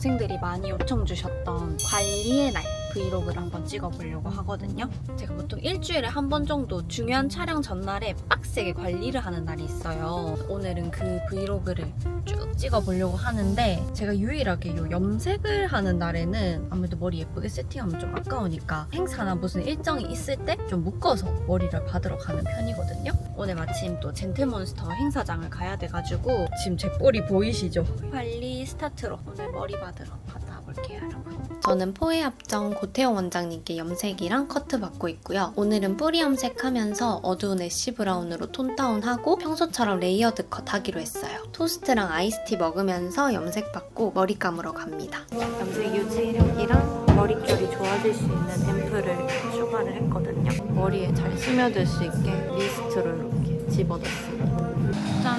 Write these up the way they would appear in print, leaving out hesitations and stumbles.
동생들이 많이 요청 주셨던 관리의 날 브이로그를 한번 찍어보려고 하거든요. 제가 보통 일주일에 한 번 정도 중요한 촬영 전날에 빡세게 관리를 하는 날이 있어요. 오늘은 그 브이로그를 쭉 찍어보려고 하는데 제가 유일하게 요 염색을 하는 날에는 아무래도 머리 예쁘게 세팅하면 좀 아까우니까 행사나 무슨 일정이 있을 때 좀 묶어서 머리를 받으러 가는 편이거든요. 오늘 마침 또 젠틀몬스터 행사장을 가야 돼가지고 지금 제 볼이 보이시죠? 관리 스타트로 오늘 머리 받으러 갔다 볼게요, 여러분. 저는 포해합정 고태영 원장님께 염색이랑 커트 받고 있고요. 오늘은 뿌리 염색하면서 어두운 애쉬 브라운으로 톤 다운하고 평소처럼 레이어드 컷 하기로 했어요. 토스트랑 아이스티 먹으면서 염색 받고 머리 감으러 갑니다. 염색 유지력이랑 머릿결이 좋아질 수 있는 앰플을 추가를 했거든요. 머리에 잘 스며들 수 있게 미스트를 이렇게 집어넣습니다. 짠!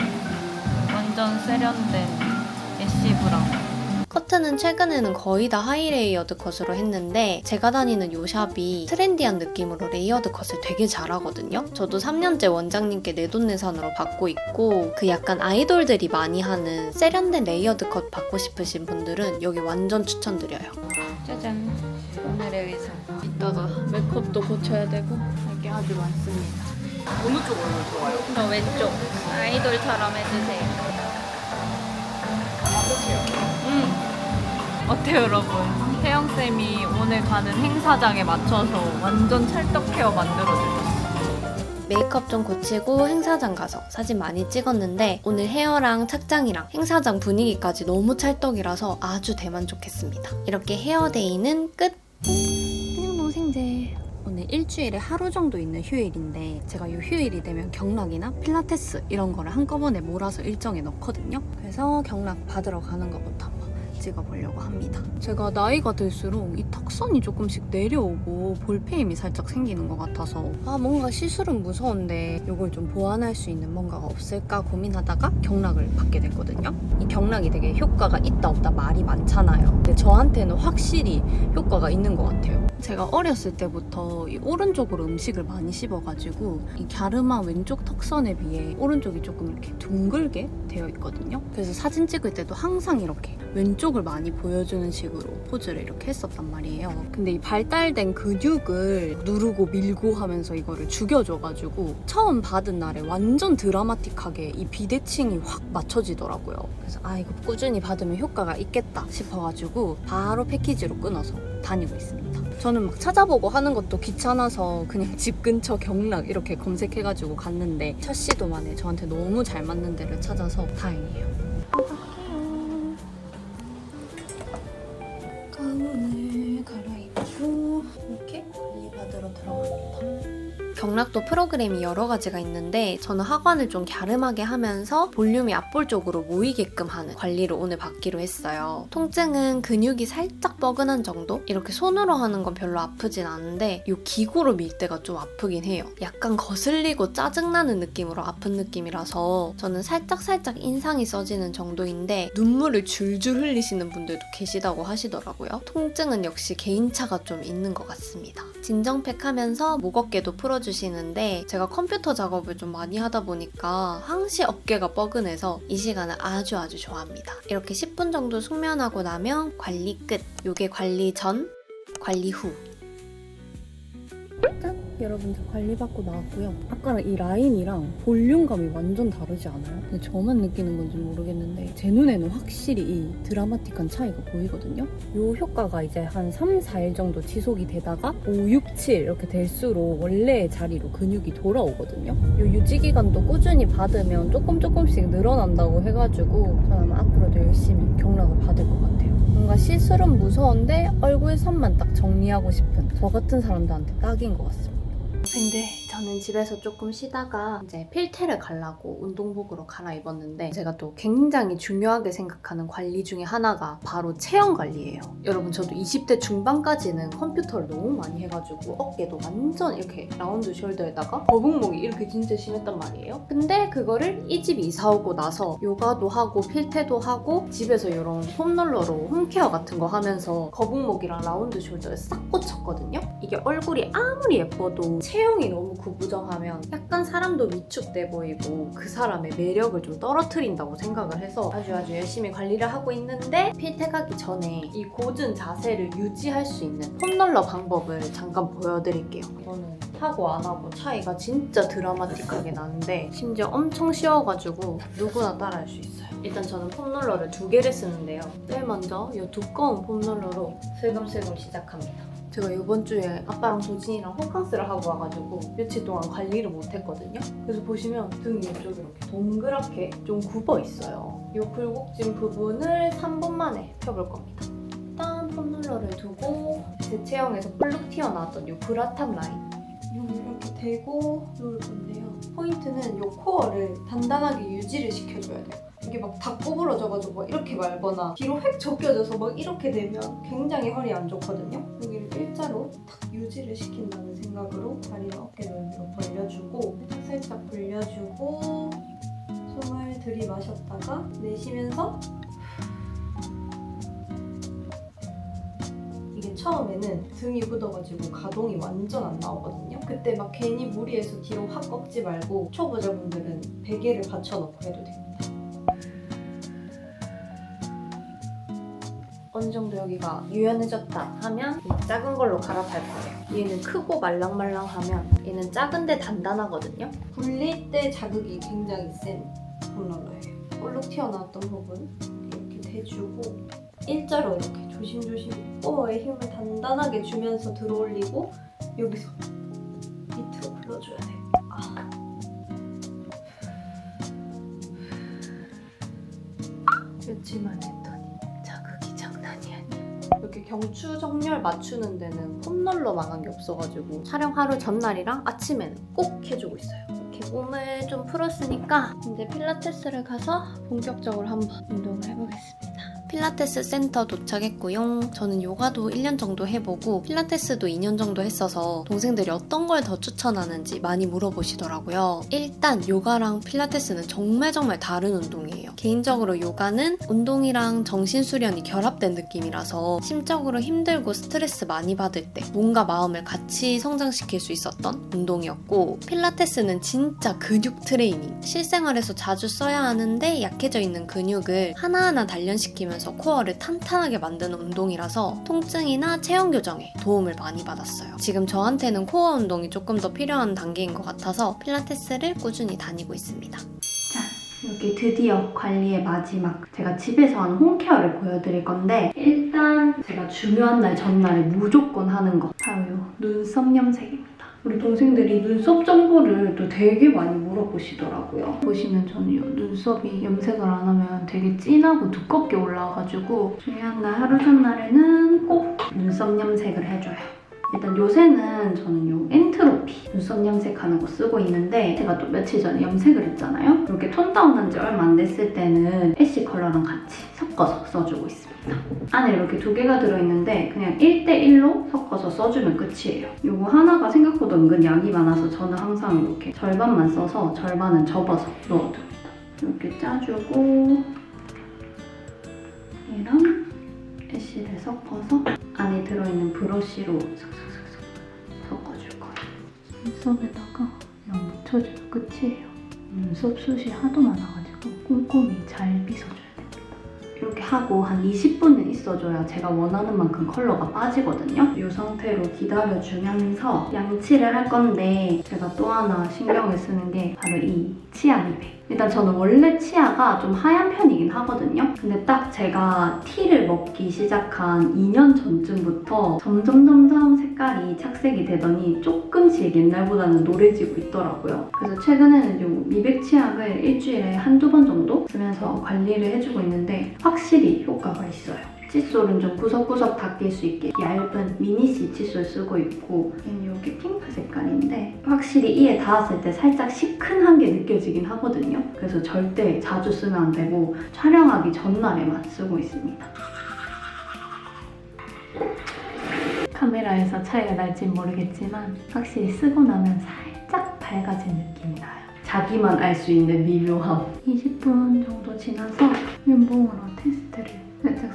완전 세련된 애쉬 브라운. 커트는 최근에는 거의 다 하이 레이어드 컷으로 했는데 제가 다니는 요 샵이 트렌디한 느낌으로 레이어드 컷을 되게 잘하거든요. 저도 3년째 원장님께 내돈내산으로 받고 있고 그 약간 아이돌들이 많이 하는 세련된 레이어드 컷 받고 싶으신 분들은 여기 완전 추천드려요. 짜잔! 오늘의 의상. 이따가 메이크업도 고쳐야 되고 할 게 아주 많습니다. 어느 쪽으로 좋아요? 저 왼쪽. 아이돌처럼 해주세요. 어때요, 여러분? 태영쌤이 오늘 가는 행사장에 맞춰서 완전 찰떡 헤어 만들어주셨어요. 메이크업 좀 고치고 행사장 가서 사진 많이 찍었는데 오늘 헤어랑 착장이랑 행사장 분위기까지 너무 찰떡이라서 아주 대만족했습니다. 이렇게 헤어데이는 끝! 안녕 동생들. 오늘 일주일에 하루 정도 있는 휴일인데 제가 이 휴일이 되면 경락이나 필라테스 이런 거를 한꺼번에 몰아서 일정에 넣거든요. 그래서 경락 받으러 가는 것부터 한번 찍어보려고 합니다. 제가 나이가 들수록 이 턱선이 조금씩 내려오고 볼페임이 살짝 생기는 것 같아서 뭔가 시술은 무서운데 이걸 좀 보완할 수 있는 뭔가가 없을까 고민하다가 경락을 받게 됐거든요. 이 경락이 되게 효과가 있다 없다 말이 많잖아요. 근데 저한테는 확실히 효과가 있는 것 같아요. 제가 어렸을 때부터 이 오른쪽으로 음식을 많이 씹어가지고 이 갸름한 왼쪽 턱선에 비해 오른쪽이 조금 이렇게 둥글게 되어 있거든요. 그래서 사진 찍을 때도 항상 이렇게 왼쪽을 많이 보여주는 식으로 포즈를 이렇게 했었단 말이에요. 근데 이 발달된 근육을 누르고 밀고 하면서 이거를 죽여줘가지고 처음 받은 날에 완전 드라마틱하게 이 비대칭이 확 맞춰지더라고요. 그래서 이거 꾸준히 받으면 효과가 있겠다 싶어가지고 바로 패키지로 끊어서 다니고 있습니다. 저는 막 찾아보고 하는 것도 귀찮아서 그냥 집 근처 경락 이렇게 검색해가지고 갔는데 첫 시도 만에 저한테 너무 잘 맞는 데를 찾아서 다행이에요. 가운을 갈아입고 이렇게 관리 받으러 들어갑니다. 경락도 프로그램이 여러 가지가 있는데 저는 하관을 좀 갸름하게 하면서 볼륨이 앞볼 쪽으로 모이게끔 하는 관리를 오늘 받기로 했어요. 통증은 근육이 살짝 뻐근한 정도? 이렇게 손으로 하는 건 별로 아프진 않은데 이 기구로 밀 때가 좀 아프긴 해요. 약간 거슬리고 짜증나는 느낌으로 아픈 느낌이라서 저는 살짝 인상이 써지는 정도인데 눈물을 줄줄 흘리시는 분들도 계시다고 하시더라고요. 통증은 역시 개인차가 좀 있는 것 같습니다. 진정팩 하면서 목 어깨도 풀어주시는데 제가 컴퓨터 작업을 좀 많이 하다 보니까 항시 어깨가 뻐근해서 이 시간을 아주 좋아합니다. 이렇게 10분 정도 숙면하고 나면 관리 끝! 요게 관리 전, 관리 후. 짠! 여러분 저 관리받고 나왔고요. 아까랑 이 라인이랑 볼륨감이 완전 다르지 않아요? 근데 저만 느끼는 건지 모르겠는데 제 눈에는 확실히 이 드라마틱한 차이가 보이거든요. 이 효과가 이제 한 3, 4일 정도 지속이 되다가 5, 6, 7 이렇게 될수록 원래의 자리로 근육이 돌아오거든요. 이 유지기간도 꾸준히 받으면 조금씩 늘어난다고 해가지고 저는 아마 앞으로도 열심히 경락을 받을 것 같아요. 뭔가 시술은 무서운데 얼굴 선만 딱 정리하고 싶은 저 같은 사람들한테 딱인 것 같습니다. 근데 저는 집에서 조금 쉬다가 이제 필테를 가려고 운동복으로 갈아입었는데 제가 또 굉장히 중요하게 생각하는 관리 중에 하나가 바로 체형 관리예요. 여러분 저도 20대 중반까지는 컴퓨터를 너무 많이 해가지고 어깨도 완전 이렇게 라운드 숄더에다가 거북목이 이렇게 진짜 심했단 말이에요. 근데 그거를 이 집 이사 오고 나서 요가도 하고 필테도 하고 집에서 이런 폼롤러로 홈케어 같은 거 하면서 거북목이랑 라운드 숄더를 싹 고쳤거든요. 이게 얼굴이 아무리 예뻐도 체형이 너무 구부정하면 약간 사람도 위축돼 보이고 그 사람의 매력을 좀 떨어뜨린다고 생각을 해서 아주 열심히 관리를 하고 있는데, 필테가기 전에 이 고든 자세를 유지할 수 있는 폼롤러 방법을 잠깐 보여드릴게요. 이거는 하고 안 하고 차이가 진짜 드라마틱하게 나는데 심지어 엄청 쉬워가지고 누구나 따라할 수 있어요. 일단 저는 폼롤러를 2개를 쓰는데요. 제일 먼저 이 두꺼운 폼롤러로 슬금슬금 시작합니다. 제가 이번 주에 아빠랑 도진이랑 호캉스를 하고 와가지고 며칠 동안 관리를 못했거든요. 그래서 보시면 등이 이쪽이 이렇게 동그랗게 좀 굽어 있어요. 이 굴곡진 부분을 3분 만에 펴볼 겁니다. 일단 폼롤러를 두고 제 체형에서 볼록 튀어나왔던 이 브라탑 라인 이렇게 대고 누울 건데요. 포인트는 이 코어를 단단하게 유지를 시켜줘야 돼요. 이게 막 다 구부러져가지고 막 이렇게 말거나 뒤로 획 접혀져서 막 이렇게 되면 굉장히 허리 안 좋거든요. 여기를 일자로 탁 유지를 시킨다는 생각으로 다리를 어깨 넓이로 벌려주고 살짝 벌려주고 숨을 들이마셨다가 내쉬면서, 이게 처음에는 등이 굳어가지고 가동이 완전 안 나오거든요. 그때 막 괜히 무리해서 뒤로 확 꺾지 말고 초보자분들은 베개를 받쳐놓고 해도 됩니다. 어느 정도 여기가 유연해졌다 하면 이 작은 걸로 갈아탈 거예요. 얘는 크고 말랑말랑하면 얘는 작은데 단단하거든요. 굴릴 때 자극이 굉장히 센 폼롤러예요. 볼록 튀어나왔던 부분 이렇게 대주고 일자로 이렇게 조심조심 코어에 힘을 단단하게 주면서 들어올리고 여기서 밑으로 불러줘야 돼요. 며칠만 했더니 자극이 장난이 아니에요. 이렇게 경추 정렬 맞추는 데는 폼롤러만한 게 없어가지고 촬영 하루 전날이랑 아침에는 꼭 해주고 있어요. 이렇게 몸을 좀 풀었으니까 이제 필라테스를 가서 본격적으로 한번 운동을 해보겠습니다. 필라테스 센터 도착했고요. 저는 요가도 1년 정도 해보고 필라테스도 2년 정도 했어서 동생들이 어떤 걸 더 추천하는지 많이 물어보시더라고요. 일단 요가랑 필라테스는 정말 다른 운동이에요. 개인적으로 요가는 운동이랑 정신수련이 결합된 느낌이라서 심적으로 힘들고 스트레스 많이 받을 때 몸과 마음을 같이 성장시킬 수 있었던 운동이었고, 필라테스는 진짜 근육 트레이닝, 실생활에서 자주 써야 하는데 약해져 있는 근육을 하나하나 단련시키면서 코어를 탄탄하게 만드는 운동이라서 통증이나 체형 교정에 도움을 많이 받았어요. 지금 저한테는 코어 운동이 조금 더 필요한 단계인 것 같아서 필라테스를 꾸준히 다니고 있습니다. 자, 여기 드디어 관리의 마지막, 제가 집에서 하는 홈케어를 보여드릴 건데, 일단 제가 중요한 날 전날에 무조건 하는 거 바로 요 눈썹 염색입니다. 우리 동생들이 눈썹 정보를 또 되게 많이 물어보시더라고요. 보시면 저는 이 눈썹이 염색을 안 하면 되게 진하고 두껍게 올라와가지고 중요한 날 하루 전날에는 꼭 눈썹 염색을 해줘요. 일단 요새는 저는 요 엔트로피 눈썹 염색하는 거 쓰고 있는데, 제가 또 며칠 전에 염색을 했잖아요. 이렇게 톤 다운한 지 얼마 안 됐을 때는 애쉬 컬러랑 같이 섞어서 써주고 있습니다. 안에 이렇게 2개가 들어있는데 그냥 1대1로 섞어서 써주면 끝이에요. 요거 하나가 생각보다 은근 양이 많아서 저는 항상 이렇게 절반만 써서 절반은 접어서 넣어둡니다. 이렇게 짜주고 얘랑 애쉬를 섞어서 안에 들어있는 브러쉬로 슥슥슥슥 섞어줄 거예요. 눈썹에다가 그냥 묻혀주면 끝이에요. 눈썹 숱이 하도 많아가지고 꼼꼼히 잘 빗어줘요. 이렇게 하고 한 20분은 있어줘야 제가 원하는 만큼 컬러가 빠지거든요. 이 상태로 기다려주면서 양치를 할 건데, 제가 또 하나 신경을 쓰는 게 바로 이 치아 미백. 일단 저는 원래 치아가 좀 하얀 편이긴 하거든요. 근데 딱 제가 티를 먹기 시작한 2년 전쯤부터 점점 색깔이 착색이 되더니 조금씩 옛날보다는 노래지고 있더라고요. 그래서 최근에는 이 미백 치약을 일주일에 한두 번 정도 쓰면서 관리를 해주고 있는데 확실히 효과가 있어요. 칫솔은 좀 구석구석 닦일 수 있게 얇은 미니씨 칫솔 쓰고 있고, 이게 핑크 색깔인데 확실히 이에 닿았을 때 살짝 시큰한 게 느껴지긴 하거든요. 그래서 절대 자주 쓰면 안 되고 촬영하기 전날에만 쓰고 있습니다. 카메라에서 차이가 날진 모르겠지만 확실히 쓰고 나면 살짝 밝아진 느낌이 나요. 자기만 알 수 있는 미묘함. 20분 정도 지나서 면봉으로 테스트를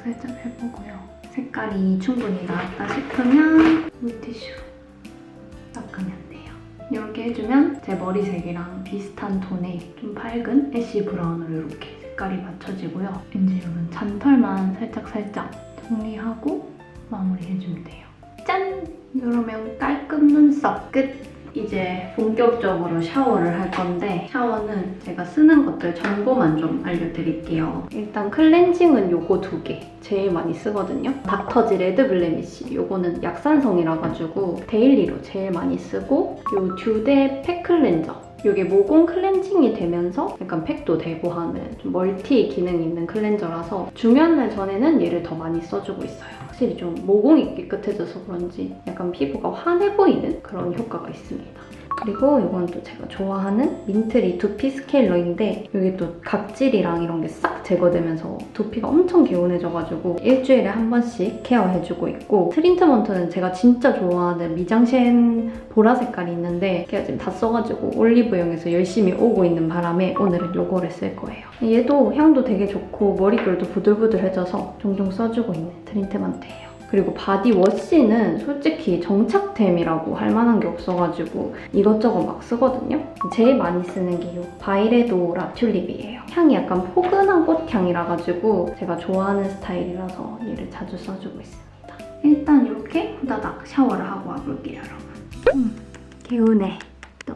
살짝 해보고요. 색깔이 충분히 나왔다 싶으면 물티슈로 닦으면 돼요. 이렇게 이렇게 해주면 제 머리색이랑 비슷한 톤의 좀 밝은 애쉬 브라운으로 이렇게 색깔이 맞춰지고요. 이제 이런 잔털만 살짝 정리하고 마무리해주면 돼요. 짠! 이러면 깔끔 눈썹 끝! 이제 본격적으로 샤워를 할 건데 샤워는 제가 쓰는 것들 정보만 좀 알려드릴게요. 일단 클렌징은 요거 2개 제일 많이 쓰거든요. 닥터지 레드 블레미쉬 요거는 약산성이라 가지고 데일리로 제일 많이 쓰고 요 듀데 팩 클렌저 이게 모공 클렌징이 되면서 약간 팩도 되고 하는 좀 멀티 기능이 있는 클렌저라서 중요한 날 전에는 얘를 더 많이 써주고 있어요. 확실히 좀 모공이 깨끗해져서 그런지 약간 피부가 환해 보이는 그런 효과가 있습니다. 그리고 이건 또 제가 좋아하는 민트리 두피 스케일러인데 여기 또 각질이랑 이런 게 싹 제거되면서 두피가 엄청 개운해져가지고 일주일에 한 번씩 케어해주고 있고 트리트먼트는 제가 진짜 좋아하는 미장셴 보라 색깔이 있는데 걔가 지금 다 써가지고 올리브영에서 열심히 오고 있는 바람에 오늘은 요거를 쓸 거예요. 얘도 향도 되게 좋고 머릿결도 부들부들해져서 종종 써주고 있는 트리트먼트예요. 그리고 바디워시는 솔직히 정착템이라고 할 만한 게 없어가지고 이것저것 막 쓰거든요. 제일 많이 쓰는 게 이 바이레도 라튤립이에요. 향이 약간 포근한 꽃향이라 가지고 제가 좋아하는 스타일이라서 얘를 자주 써주고 있습니다. 일단 이렇게 후다닥 샤워를 하고 와볼게요, 여러분. 개운해.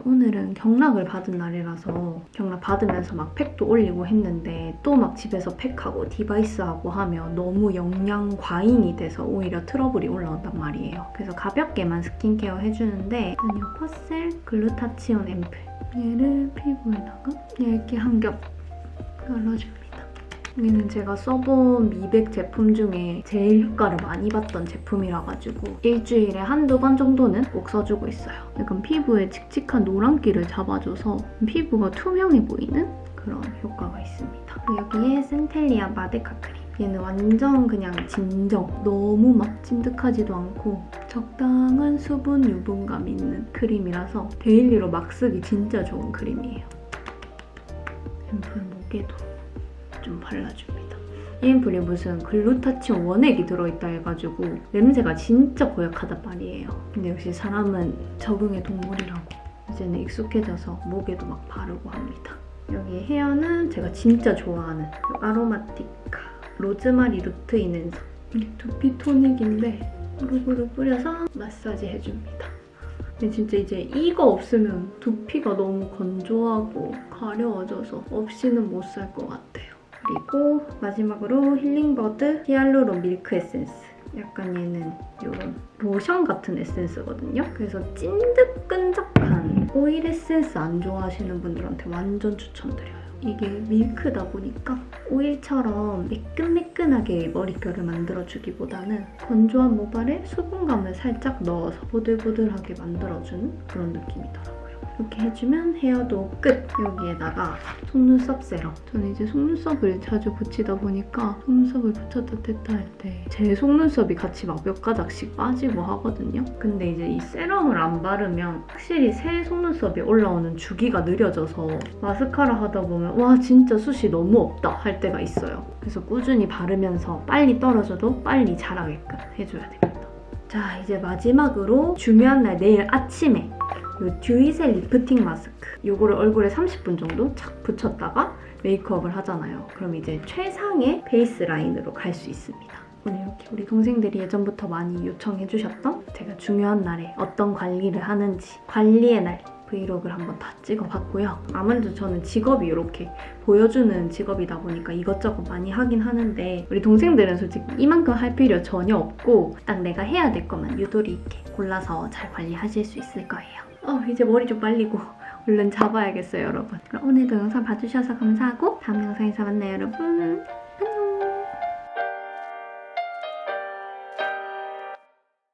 오늘은 경락을 받은 날이라서 경락 받으면서 막 팩도 올리고 했는데 또 막 집에서 팩하고 디바이스하고 하면 너무 영양 과잉이 돼서 오히려 트러블이 올라온단 말이에요. 그래서 가볍게만 스킨케어 해주는데 일단 이 퍼셀 글루타치온 앰플 얘를 피부에다가 얇게 한 겹 발라줍니다. 여기는 제가 써본 미백 제품 중에 제일 효과를 많이 봤던 제품이라 가지고 일주일에 한두 번 정도는 꼭 써주고 있어요. 약간 피부에 칙칙한 노란기를 잡아줘서 피부가 투명해 보이는 그런 효과가 있습니다. 그리고 여기에 센텔리아 마데카 크림. 얘는 완전 그냥 진정, 너무 막 찐득하지도 않고 적당한 수분, 유분감 있는 크림이라서 데일리로 막 쓰기 진짜 좋은 크림이에요. 앰플 목에도 좀 발라줍니다. 이 앰플이 무슨 글루타치온 원액이 들어있다 해가지고 냄새가 진짜 고약하단 말이에요. 근데 역시 사람은 적응의 동물이라고 이제는 익숙해져서 목에도 막 바르고 합니다. 여기 헤어는 제가 진짜 좋아하는 아로마티카 로즈마리 루트 인앤서 이게 두피 토닉인데 고루고루 뿌려서 마사지 해줍니다. 근데 진짜 이제 이거 없으면 두피가 너무 건조하고 가려워져서 없이는 못 살 것 같아요. 그리고 마지막으로 힐링버드 히알루론 밀크 에센스. 약간 얘는 이런 로션 같은 에센스거든요. 그래서 찐득끈적한 오일 에센스 안 좋아하시는 분들한테 완전 추천드려요. 이게 밀크다 보니까 오일처럼 매끈매끈하게 머릿결을 만들어주기보다는 건조한 모발에 수분감을 살짝 넣어서 보들보들하게 만들어주는 그런 느낌이더라고요. 이렇게 해주면 헤어도 끝! 여기에다가 속눈썹 세럼. 저는 이제 속눈썹을 자주 붙이다 보니까 속눈썹을 붙였다 뗐다 할 때 제 속눈썹이 같이 막 몇 가닥씩 빠지고 하거든요. 근데 이제 이 세럼을 안 바르면 확실히 새 속눈썹이 올라오는 주기가 느려져서 마스카라 하다 보면 와 진짜 숱이 너무 없다 할 때가 있어요. 그래서 꾸준히 바르면서 빨리 떨어져도 빨리 자라게끔 해줘야 됩니다. 자, 이제 마지막으로 중요한 날 내일 아침에 이 듀이셀 리프팅 마스크 이거를 얼굴에 30분 정도 착 붙였다가 메이크업을 하잖아요. 그럼 이제 최상의 베이스 라인으로 갈 수 있습니다. 오늘 이렇게 우리 동생들이 예전부터 많이 요청해주셨던 제가 중요한 날에 어떤 관리를 하는지 관리의 날 브이로그를 한번 다 찍어봤고요. 아무래도 저는 직업이 이렇게 보여주는 직업이다 보니까 이것저것 많이 하긴 하는데 우리 동생들은 솔직히 이만큼 할 필요 전혀 없고 딱 내가 해야 될 것만 유도리 있게 골라서 잘 관리하실 수 있을 거예요. 이제 머리 좀 말리고 얼른 잡아야겠어요, 여러분. 그럼 오늘도 영상 봐주셔서 감사하고 다음 영상에서 만나요, 여러분.